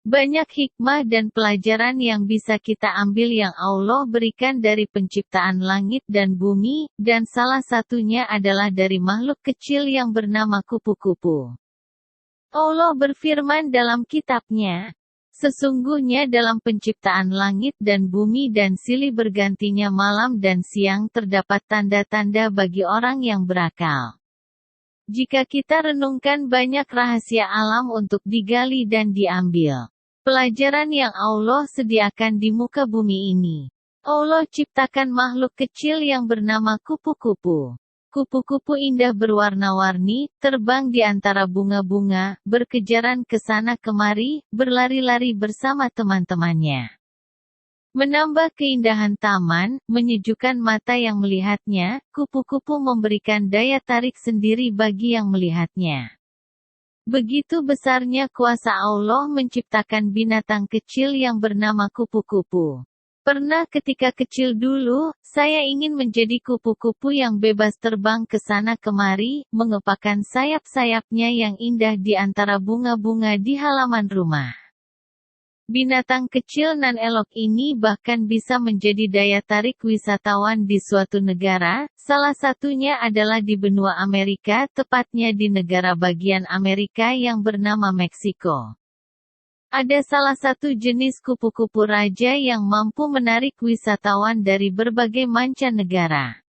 Banyak hikmah dan pelajaran yang bisa kita ambil yang Allah berikan dari penciptaan langit dan bumi, dan salah satunya adalah dari makhluk kecil yang bernama kupu-kupu. Allah berfirman dalam kitab-Nya, "Sesungguhnya dalam penciptaan langit dan bumi dan silih bergantinya malam dan siang terdapat tanda-tanda bagi orang yang berakal." Jika kita renungkan banyak rahasia alam untuk digali dan diambil. Pelajaran yang Allah sediakan di muka bumi ini. Allah ciptakan makhluk kecil yang bernama kupu-kupu. Kupu-kupu indah berwarna-warni, terbang di antara bunga-bunga, berkejaran ke sana kemari, berlari-lari bersama teman-temannya. Menambah keindahan taman, menyejukkan mata yang melihatnya, kupu-kupu memberikan daya tarik sendiri bagi yang melihatnya. Begitu besarnya kuasa Allah menciptakan binatang kecil yang bernama kupu-kupu. Pernah ketika kecil dulu, saya ingin menjadi kupu-kupu yang bebas terbang ke sana kemari, mengepakkan sayap-sayapnya yang indah di antara bunga-bunga di halaman rumah. Binatang kecil nan elok ini bahkan bisa menjadi daya tarik wisatawan di suatu negara, salah satunya adalah di benua Amerika, tepatnya di negara bagian Amerika yang bernama Meksiko. Ada salah satu jenis kupu-kupu raja yang mampu menarik wisatawan dari berbagai mancanegara.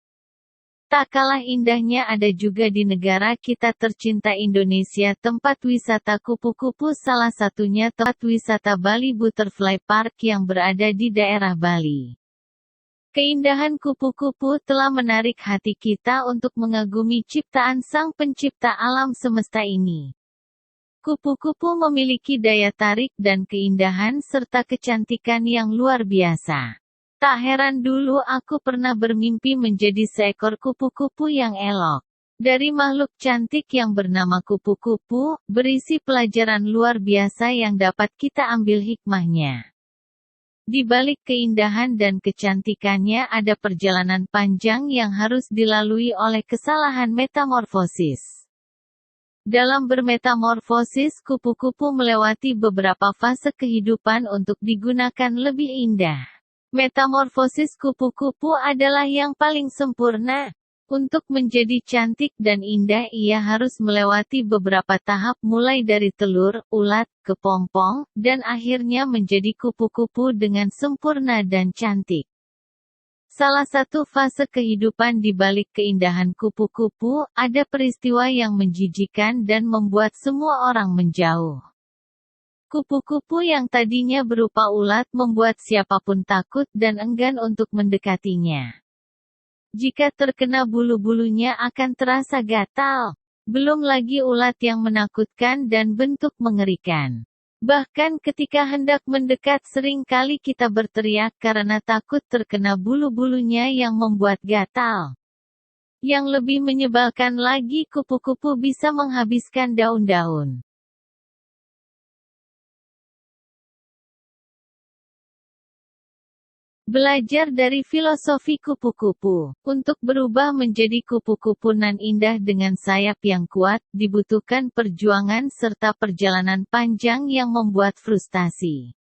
Tak kalah indahnya ada juga di negara kita tercinta Indonesia tempat wisata kupu-kupu, salah satunya tempat wisata Bali Butterfly Park yang berada di daerah Bali. Keindahan kupu-kupu telah menarik hati kita untuk mengagumi ciptaan Sang Pencipta alam semesta ini. Kupu-kupu memiliki daya tarik dan keindahan serta kecantikan yang luar biasa. Tak heran dulu aku pernah bermimpi menjadi seekor kupu-kupu yang elok. Dari makhluk cantik yang bernama kupu-kupu, berisi pelajaran luar biasa yang dapat kita ambil hikmahnya. Di balik keindahan dan kecantikannya ada perjalanan panjang yang harus dilalui oleh kesalahan metamorfosis. Dalam bermetamorfosis, kupu-kupu melewati beberapa fase kehidupan untuk digunakan lebih indah. Metamorfosis kupu-kupu adalah yang paling sempurna. Untuk menjadi cantik dan indah ia harus melewati beberapa tahap mulai dari telur, ulat, kepompong, dan akhirnya menjadi kupu-kupu dengan sempurna dan cantik. Salah satu fase kehidupan di balik keindahan kupu-kupu, ada peristiwa yang menjijikan dan membuat semua orang menjauh. Kupu-kupu yang tadinya berupa ulat membuat siapapun takut dan enggan untuk mendekatinya. Jika terkena bulu-bulunya akan terasa gatal. Belum lagi ulat yang menakutkan dan bentuk mengerikan. Bahkan ketika hendak mendekat sering kali kita berteriak karena takut terkena bulu-bulunya yang membuat gatal. Yang lebih menyebalkan lagi, kupu-kupu bisa menghabiskan daun-daun. Belajar dari filosofi kupu-kupu. Untuk berubah menjadi kupu-kupu nan indah dengan sayap yang kuat, dibutuhkan perjuangan serta perjalanan panjang yang membuat frustasi.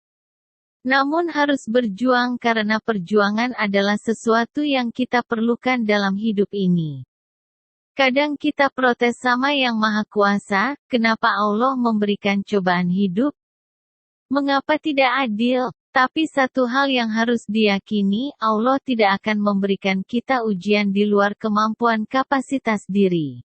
Namun harus berjuang karena perjuangan adalah sesuatu yang kita perlukan dalam hidup ini. Kadang kita protes sama Yang Maha Kuasa, kenapa Allah memberikan cobaan hidup? Mengapa tidak adil? Tapi satu hal yang harus diyakini, Allah tidak akan memberikan kita ujian di luar kemampuan kapasitas diri.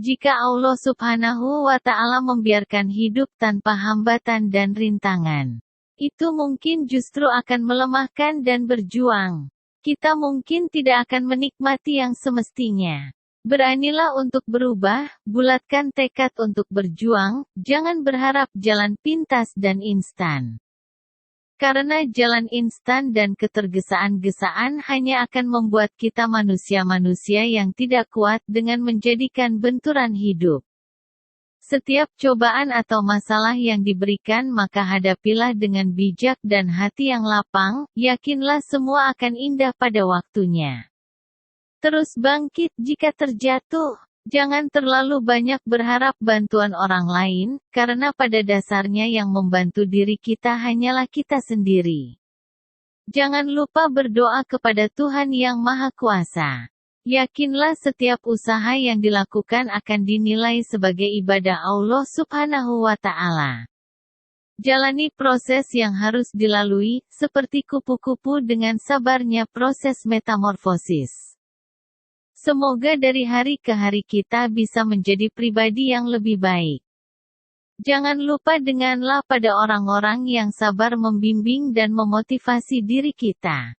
Jika Allah Subhanahu wa Ta'ala membiarkan hidup tanpa hambatan dan rintangan, itu mungkin justru akan melemahkan dan berjuang. Kita mungkin tidak akan menikmati yang semestinya. Beranilah untuk berubah, bulatkan tekad untuk berjuang, jangan berharap jalan pintas dan instan. Karena jalan instan dan ketergesa-gesaan hanya akan membuat kita manusia-manusia yang tidak kuat dengan menjadikan benturan hidup. Setiap cobaan atau masalah yang diberikan maka hadapilah dengan bijak dan hati yang lapang, yakinlah semua akan indah pada waktunya. Terus bangkit jika terjatuh. Jangan terlalu banyak berharap bantuan orang lain, karena pada dasarnya yang membantu diri kita hanyalah kita sendiri. Jangan lupa berdoa kepada Tuhan Yang Maha Kuasa. Yakinlah setiap usaha yang dilakukan akan dinilai sebagai ibadah Allah Subhanahu wa Ta'ala. Jalani proses yang harus dilalui, seperti kupu-kupu dengan sabarnya proses metamorfosis. Semoga dari hari ke hari kita bisa menjadi pribadi yang lebih baik. Jangan lupa denganlah pada orang-orang yang sabar membimbing dan memotivasi diri kita.